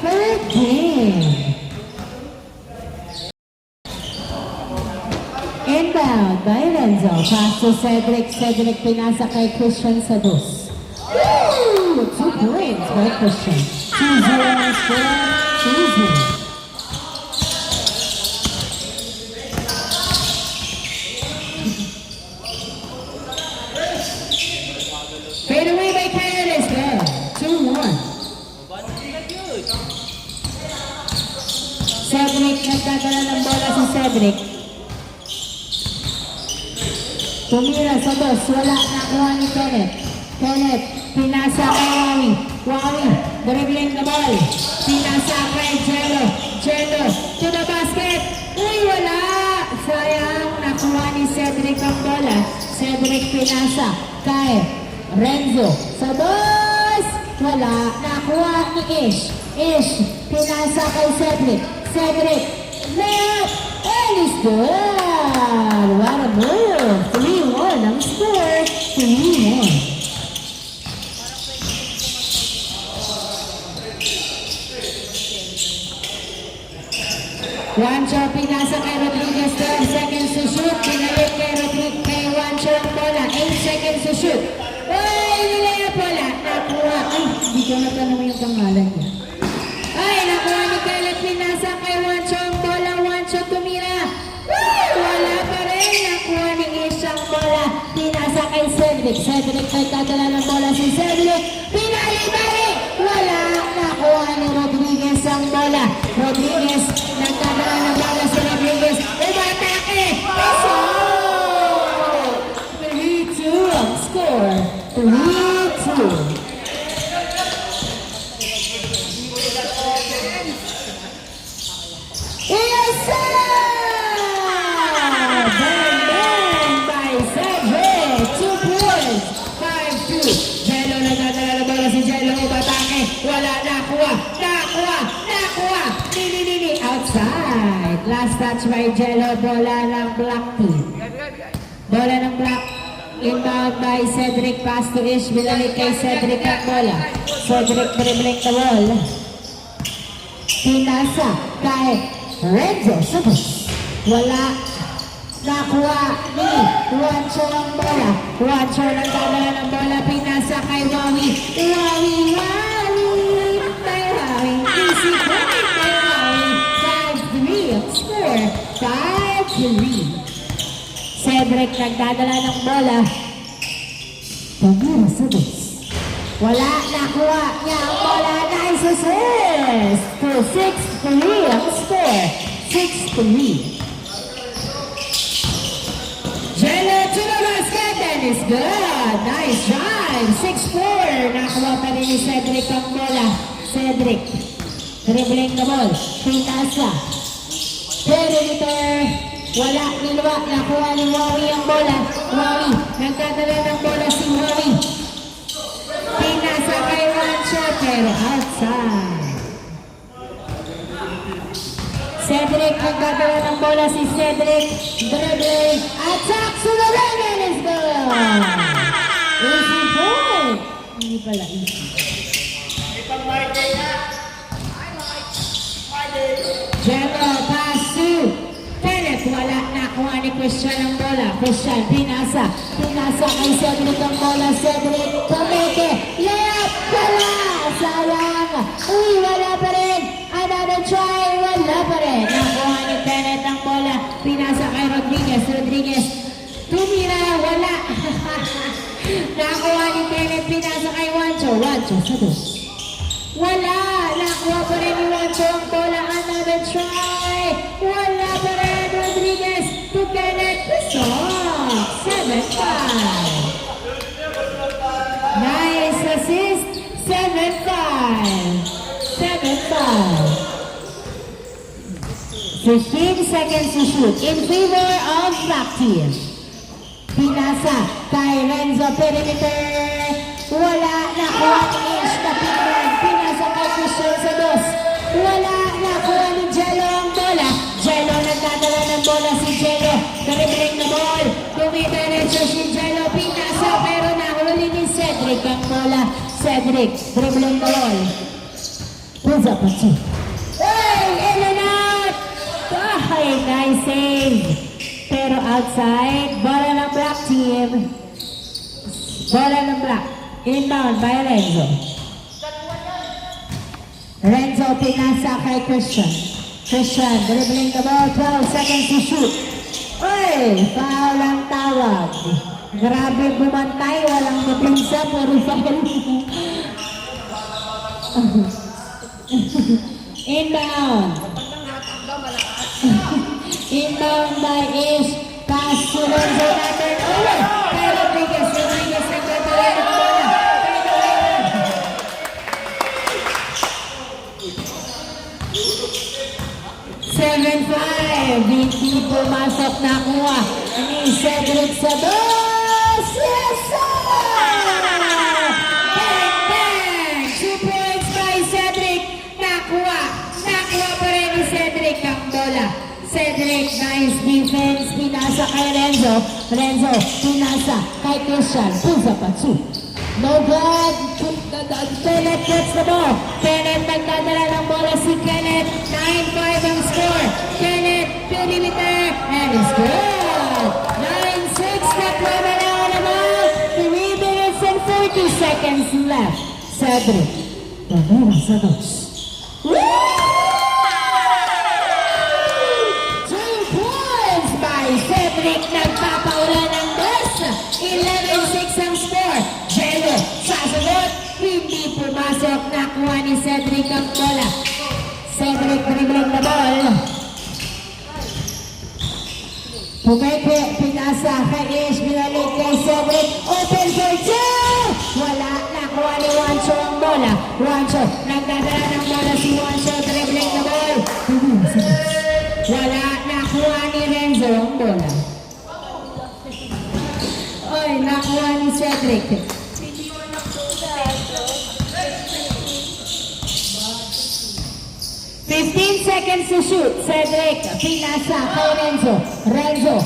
third game. Inbound by Renzo. Pass to Cedric. Cedric pinasa kay Christian sa dos. Woo! 2 points by Christian. 2-0 score. 2-0. Fade away by Kenneth is good. 2-1. Cedric, nagdadala ng bola si Cedric. Tumira sa dos, wala, nakuha ni Kenneth. Kenneth, pinasa kay Wawi. Wawi, dribbling the ball. Pinasa kay Jello. Jello, to the basket. Uy, wala. Sayang, nakuha ni Cedric ang bola. Cedric pinasa kay Renzo. Sa dos, wala, nakuha ni Ish. Ish, pinasa kay Cedric. Cedric, layup, and it's good. What a move. 3-1 ang score. 3-1. Juancho, pinasa kay Rodriguez. 12 seconds to shoot. Pinalik kay Rodriguez. Kay Juancho ang bola. 8 seconds to shoot. Ay, nilayup wala. Nakuha. Ay, hindi ko natanong yung pangalan niya. Ay, nakuha ni Kenneth. Pinasa kay Juancho ang bola. Juancho tumira. Wala pa rin. Nakuha ni Ish ang bola. Pinasa kay Cedric. Cedric nagdadala ng bola si Cedric. Pinali-balik. Wala. Nakuha ni Rodriguez ang bola. Rodriguez nagdadala ng bola si Rodriguez. Umatake. Peso! 3-2 ang score. 3-2. Yes, sir! Bang by Cedric. 2 points. 5-2. Jello nagdadala ng bola si Jello. Umatake. Wala. Nakuha. Nakuha. Nini. Outside. Last touch by Jello. Bola ng black team. Bola ng black. Inbound by Cedric. Pass to Ish. Binalik kay Cedric ang bola. Cedric dribbling the ball. Pinasa kay Renzo Sabos. Wala. Nakuha ni Juancho ang bola. Juancho nagdadala ng bola. Pinasa kay Wawi. Wawi. Kay Wawi. Easy point kay Wawi. 5-3 ang score. 5-3. Cedric nagdadala ng bola. Tumira sa dos. Wala, nakuha niya ang bola. Nice assist. 6-3 ang score. 6-3. Jello to the basket and it's good. Nice drive. 6-4. Nakuha pa rin ni Cedric ang bola. Cedric dribbling the ball. Pinasa. Perimeter. Wala, nilwa, nakuha ni Wawi ang bola. Wawi, nagdadala ng bola si Wawi. Pinasa kay Juancho, pero outside. Cedric, nagdadala ng bola si Cedric. Dribbling, attack to the rim and it's good. Easy point. Hindi pala easy. Jello, pass to Kenneth, wala, nakuha ni Christian ang bola. Christian, pinasa kay Cedric ang bola. Cedric, pumeke, layup, wala, sayang. Uy, wala pa rin. Another try, wala pa rin. Nakuha ni Kenneth ang bola. Pinasa kay Rodriguez. Rodriguez, tumira, wala. Nakuha ni Kenneth, pinasa kay Juancho. Juancho, sa dos. Wala, nakuha pa rin ni Juancho ang bola. Another try, wala pa rin. Rodriguez to Kenneth. Soft. 7-5. Nice assist. 7-5. 7-5. 15 seconds to shoot in favor of black team. Pinasa kay Renzo. Perimeter. Wala. Nakuha ni Ish. Kapitman. Pinasa kay Christian sa dos. Wala. Nakuha ni Jello ang bola. Jello nagdadala ng bola si Jello. Dribbling the ball. Dumidiretso si Jello. Pinasa pero nahuli ni Cedric ang bola. Cedric dribbling the ball. pulls up a 2. Hey, in and out! Ay, nice save. Pero outside, bola ng black team. Bola ng black. Inbound by Renzo. Renzo pinasa kay Christian. Christian dribbling the ball, 12 seconds to shoot. Uy, foul ang tawag. Grabe bumantay, walang mapinsa, puro foul. Inbound. Inbound by Ish. Pass to Renzo natin. Uy, kay Rodriguez. Rodriguez nagtatawa ng bola. 7-5, hindi pumasok na kuha ni Cedric sa dos. Yes, sir! Bang, bang! 2 points by Cedric. Nakuha pa rin ni Cedric ang bola. Cedric, nice defense. Pinasa kay Renzo. Renzo, pinasa kay Christian. Pulls up a 2. No good. Kenneth gets the ball. Kenneth nagdadala ng bola si Kenneth. 9-5 ang score. Kenneth, perimeter, and it's good. 9-6 na plana na naman. 3 minutes and 40 seconds left. Cedric, Pamela sa dos. 2 points by Cedric. Nagpapaula ng dos. 11-6 ang score. Jello, sasagot. Hindi pumasok. Nakuha ni Cedric ang bola. Cedric dribbling the ball. Pumeke, pinasa kay Ish. Binalik kay Cedric. Open for 2. Wala. Nakuha ni Juancho ang bola. Juancho, nagdadala ng bola si Juancho. Dribbling the ball. Wala. Nakuha ni Renzo ang bola. Oy, nakuha ni Cedric. 15 seconds to shoot. Cedric, pinasa kay Renzo. Renzo,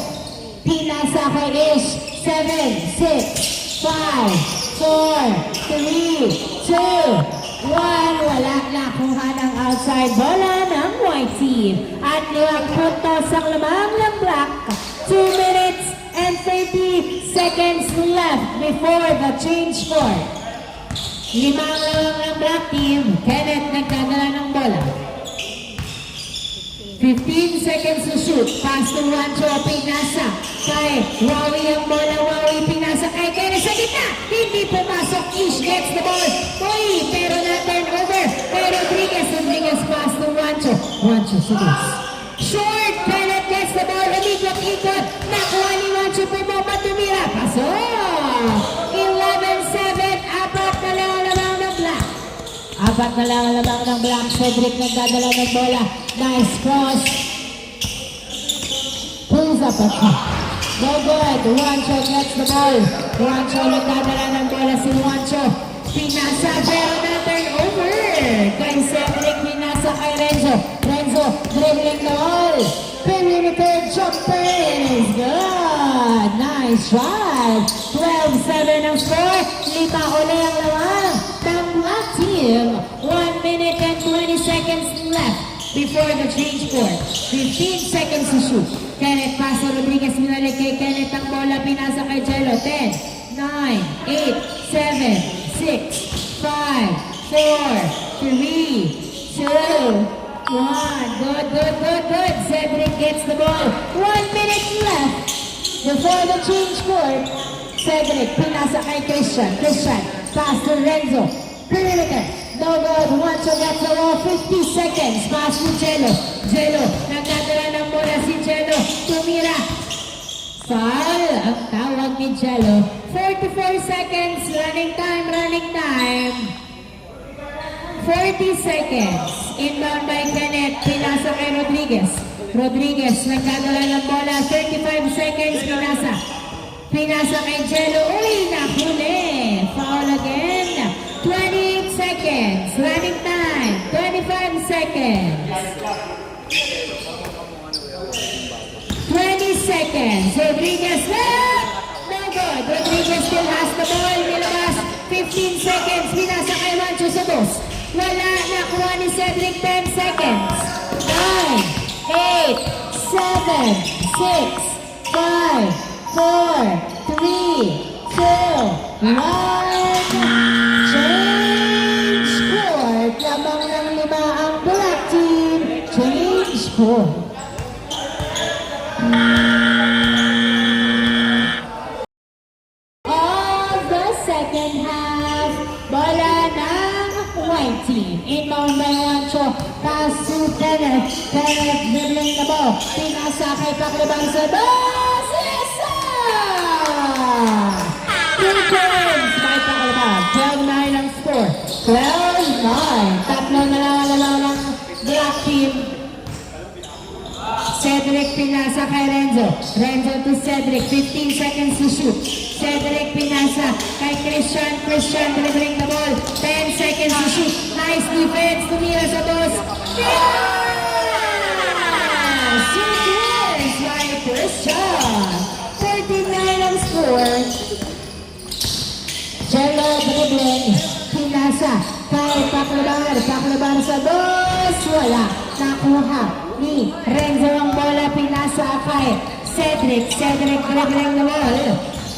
pinasa kay Ish. 7, 6, 5, 4, 3, 2, 1. Wala. Nakuha ng outside bola ng white team. At 5 puntos ang lamang ng black. 2 minutes and 30 seconds left before the change court. 5 lamang ng black team. Kenneth nagdadala ng bola. 15 seconds to shoot. Pass to Juancho. Pinasa kay Wawi ang bola. Wawi pinasa kay Kenneth sa gitna. Hindi pumasok. Ish gets the ball. Uy, pero na-turnover. Kay Rodriguez. Rodriguez pass to Juancho. Juancho sa dos. Short. Kenneth gets the ball. Ikot-ikot. Nakuha ni Juancho. Pumapa tumira. Pasok. 11-7. Apat na lang lamang ng black. Apat na lang lamang ng black. Cedric nagdadala ng bola. Nice cross. Pulls up a 2. No good. Juancho gets the ball. Juancho nagdadala ng bola si Juancho. Pinasa pero na-turnover. Kay Cedric, pinasa kay Renzo. Renzo dribbling the ball. Perimeter jumper is good. Nice shot. 12-7 ang score. 5 uli ang lawan ng black team. 1 minute and 20 seconds left before the change court. 15 seconds to shoot. Kenneth pass to Rodriguez. Minalik kay Kenneth ang bola. Pinasa kay Jello. 10, 9, 8, 7, 6, 5, 4, 3, 2, 1. Good. Cedric gets the ball. 1 minute left before the change court. Cedric, pinasa kay Christian. Christian, pass to Renzo. Perimeter. No good. Juancho gets the ball. 50 seconds. Pass to Jello. Jello, nagdadala ng bola si Jello. Tumira. Foul. Ang tawag ni Jello. 44 seconds. Running time. 40 seconds. Inbound by Kenneth. Pinasa kay Rodriguez. Rodriguez, nagdadala ng bola. 35 seconds. Pinasa kay Jello. Uy, nahuli. Foul again. 28 seconds. Running time. 25 seconds. 20 seconds. Rodriguez. No good. Rodriguez still has the ball. Nilabas. 15 seconds. Pinasa kay Juancho sa dos. Wala. Nakuha ni Cedric. Cedric, 10 seconds. 9, 8, 7, 6, 5, 4, 3, 2, 1. Change court. Lamang ng 5 ang black team. Change court. Of the second half, bola ng white team. Inbound by Juancho, pass to Kenneth. Kenneth dribbling the ball. Pinasa kay Paclaban sa bus. Yes, sir! 2 points by Paclaban. 12-9 ang score. 12-9. Tatlo na lang ng black team. Cedric pinasa kay Renzo. Renzo to Cedric. 15 seconds to shoot. Cedric pinasa kay Christian. Christian delivering the ball. 10 seconds to shoot. Nice defense. Tumira sa dos. Yes! Secures by Christian. 39 ang score. Jello dribbling. Pinasa kay Paclaban. Paclaban sa dos. Wala. Nakuha ni Renzo ang bola. Pinasa kay Cedric. Cedric dribbling the ball.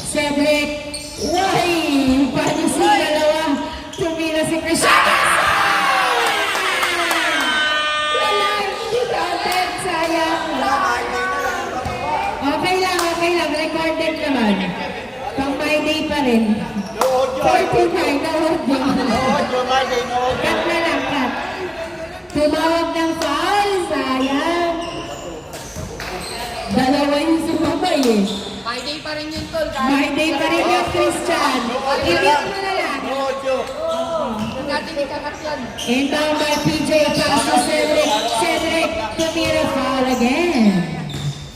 Cedric. Why? Paano si dalawa? Tumira si Christian. Wala. Hindi content. Sayang. Okay lang. Recorded naman. Pang my day pa rin. 49 na holding. Cut na lang, cut. Tumawag ng foul. Sayang. Dalawa yung sumabay eh. My day pa rin yun, tol. My day pa rin yung Christian. Ibig mo na lang. Huwag natin ikakat yan. Inbound by PJ. Pass to Cedric. Cedric. Tumira foul again.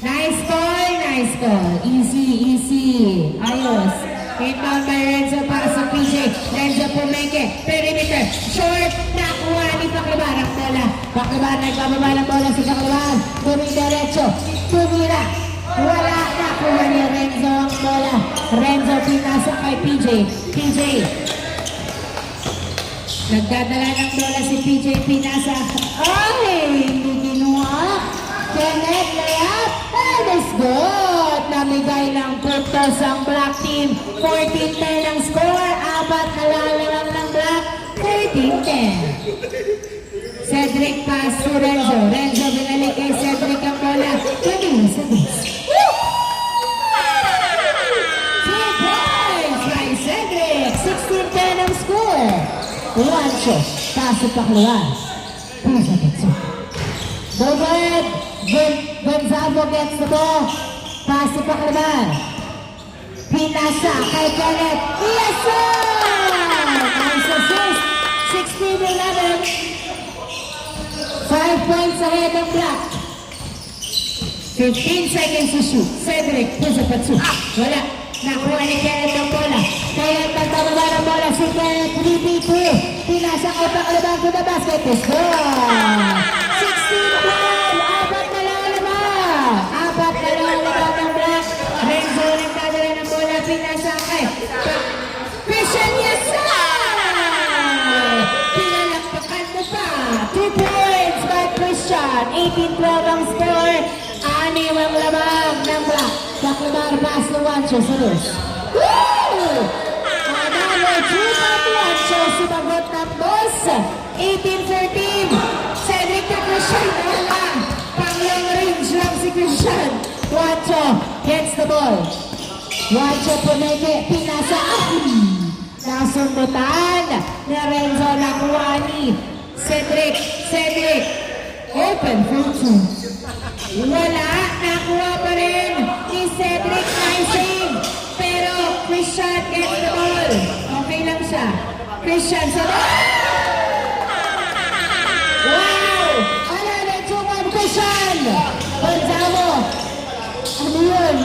Nice call. Nice call. Easy. Ayos. Inbound by Renzo para sa PJ. Renzo Pumeke. Perimeter. Short. Nakuha ni Paclaban ang bola. Paclaban nagbababa ng bola si Paclaban. Dumidiretso. Tumira. Wala. Nakuha ni Renzo ang bola. Renzo pinasa kay PJ. PJ. Nagdadala ng bola si PJ. Pinasa. Ay! Hindi kinuha. Kenneth layup. And it's good. Namigay ng puntos ang black team. 14-10 ang score. Apat na lang ng black. 13-10. Cedric pass to Renzo. Renzo binalik kay Cedric ang bola. Kanina sa base. 3 points by Cedric. 16-10 ang score. Juancho. Pass to Paclaban. Bobert. Gonzalo gets the ball. Pass to Paclaban. Pinasa kay Kenneth. Yes, sir! Nice assist. 16-11. 5 points ahead of black. 15 seconds to shoot. Cedric, pusa patsu. Wala. Nakuha ni Kenneth ang bola. Kaya nagbababa ng bola si Kenneth. 3v2. Pinasa kay Paclaban to the basket. To score. 16-12. Apat na lang ng black. Renzo nagdadala ng bola. Pinasa kay Christian. Yes, sir! Pinalakpakan mo pa. 2 points by Christian. 18-12 ang score. 6 ang lamang ng black. Paclaban pass to Juancho sa dos. Woo! Another 2 by Juancho. Sumagot ng boss. 18-14. Cedric na Christian. Wala. Pang-long range lang si Christian. Juancho gets the ball. Juancho Pumeke. Pinasa. Nasundutan ni Renzo. Nakuha ni Cedric. Open for 2. Wala. Nakuha pa rin ni Cedric. Nice save. Pero Christian gets the ball. Okay lang siya. Christian sa ball. Wow! Another 2-1 Christian. Gonzalo. Ano yun?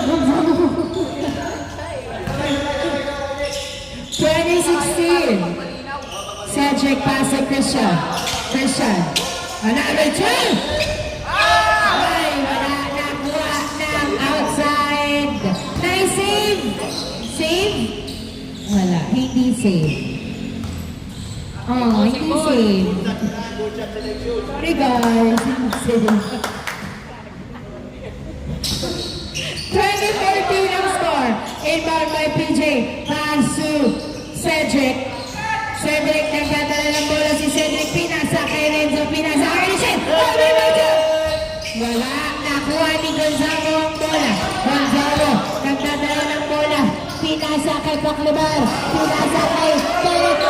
2016. Cedric pass to Christian. Another 2. Ay, wala. Nakuha ng outside. Nice save. Wala. Hindi save. Oh, hindi save. Sorry guys, hindi save. 20-14 ang score. Inbound by PJ. Pass to Cedric. Cedric nagdadala ng bola si Cedric. Pinasa kay Renzo. Pinasa kay Richard. Wala. Nakuha ni Gonzalo ang bola. Gonzalo nagdadala ng bola. Pinasa kay Paclibar. Pinasa kay Kenneth.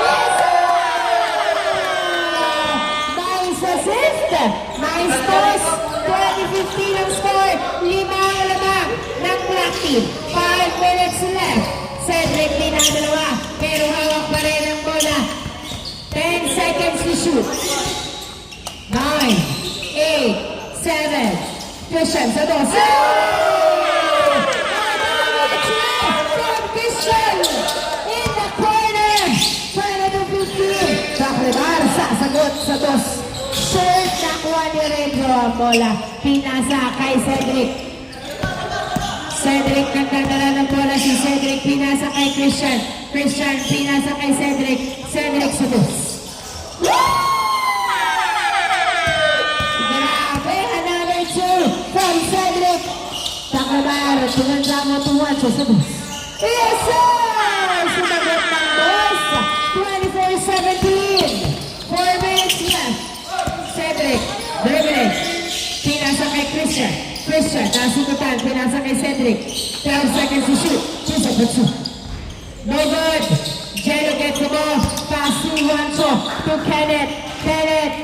Nice assist. Nice toss. 20-15 ang score. 5 ang lamang ng black team. 5 minutes left. Cedric dinadalawa. Pero hawak pa rin ang bola. 10 seconds to shoot. 9, 8, 7. Christian sa dos. From Christian in the corner. 20-15. Paclibar sasagot sa dos. Short nakuha ni Renzo ang bola. Pinasa kay Cedric. Cedric nagdadala ng bola si Cedric. Pinasa kay Christian. Christian pinasa kay Cedric. Cedric sa dos. Grabe, another two from Cedric. Paclibar, tumansa mo tuwanso sa dos. Yes sir! Sumagot ng dos. 24-17. 4 minutes left. Cedric, dribbling. Pinasa kay Christian. Christian, nasukutan. Pinasa kay Cedric. 12 seconds to shoot. Puso, puso. No good. Jello gets the ball. Pass to Juancho. To Kenneth. Kenneth.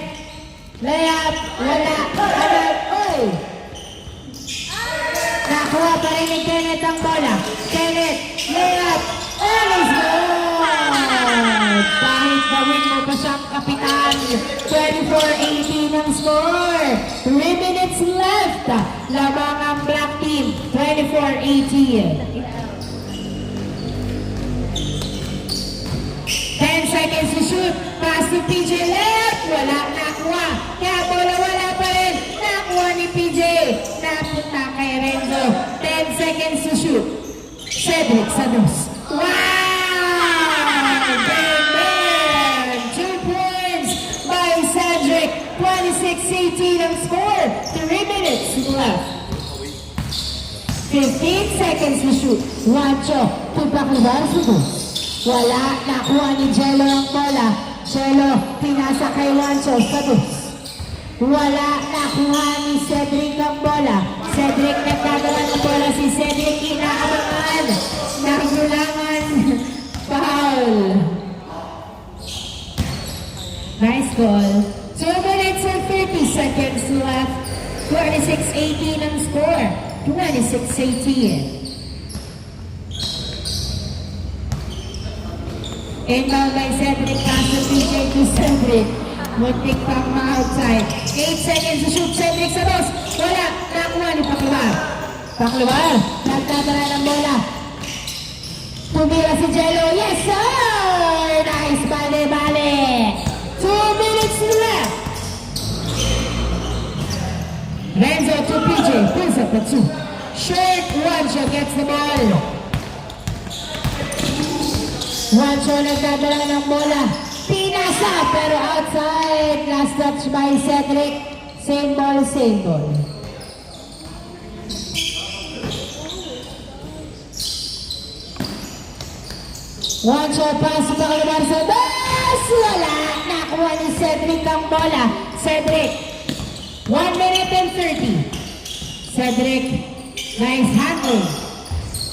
Layup. Wala. Agad. Oy! Nakuha pa rin ni Kenneth ang bola. Kenneth. Layup. And it's good. Kahit gawin mo pa siyang kapitan. 24-18 ang score. 3 minutes left. Lamang ang black team. 24-18. 10 seconds to shoot. Pass to PJ left. Wala nakuha. Kaya bola wala pa rin. Nakuha ni PJ. Napunta kay Renzo. 10 seconds to shoot. Cedric sa dos. Wow! Bang! 2 points by Cedric. 26-18 ang score. 3 minutes left. 15 seconds to shoot. Juancho. Pagpakubar sa dos. Wala. Nakuha ni Jello ang bola. Jello. Pinasa kay Juancho sa dos. Wala. Nakuha ni Cedric ang bola. Cedric nagdadala ng bola. Si Cedric inaabangan. Nagulangan. Foul. Nice goal. 2 minutes and 30 seconds left. 26-18 ang score. 26-18. Inbound by Cedric. Pass to PJ to Cedric. Muntik pang ma-outside. 8 seconds to shoot. Cedric sa dos. Wala. Nakuha ni Paclibar. Paclibar. Nagdadala ng bola. Tumira si Jello. Yes, sir! Nice. Bale. 2 minutes left. Renzo to PJ. Pulls up the two. Short. Juancho gets the ball. Juancho nagdadala ng bola. Pinasa pero outside. Last touch by Cedric. Same ball, same ball. Juancho pass pa kalubar sa dos. Wala. Nakuha ni Cedric ang bola. Cedric. 1 minute and 30. Cedric. Nice handle.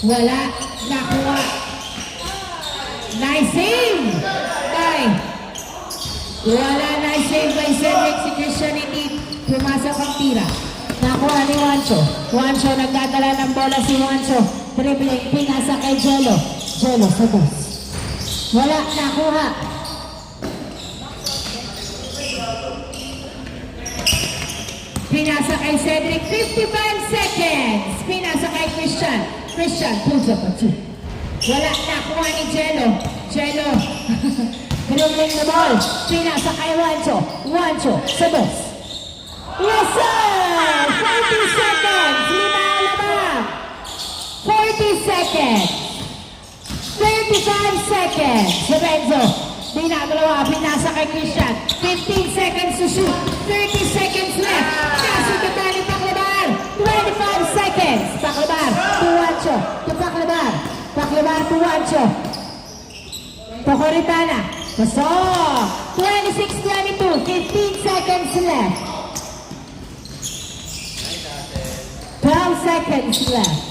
Wala. Nakuha. Nice save! Ay! Wala, nice save by Cedric. Si Christian hindi pumasok ang tira. Nakuha ni Juancho. Juancho, nagdadala ng bola si Juancho. Dribbling, pinasa kay Jello. Jello sa dos. Wala, nakuha. Pinasa kay Cedric. 55 seconds. Pinasa kay Christian. Christian pulls up a two. Wala, nakuha ni Jello. Jello. Dribbling the ball. Pinasa kay Juancho. Juancho sa dos. Yes, sir! 40 seconds. 5 lamang. 40 seconds. 35 seconds. Si Renzo. Dinagalawa. Pinasa kay kay Christian. 15 seconds to shoot. 30 seconds left. Nasugatan ni Paclabar. 25 seconds. Paclabar, Tuwancho. To Paclabar. Paclabar, Tuwancho. To Coritana. Pasok. 26-22. 15 seconds left. 12 seconds left.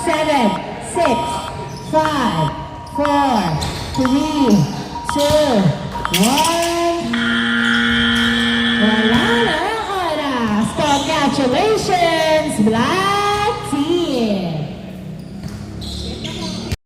7, 6, 5, 4, 3, 2, 1. Wala na ang oras. Congratulations, Black!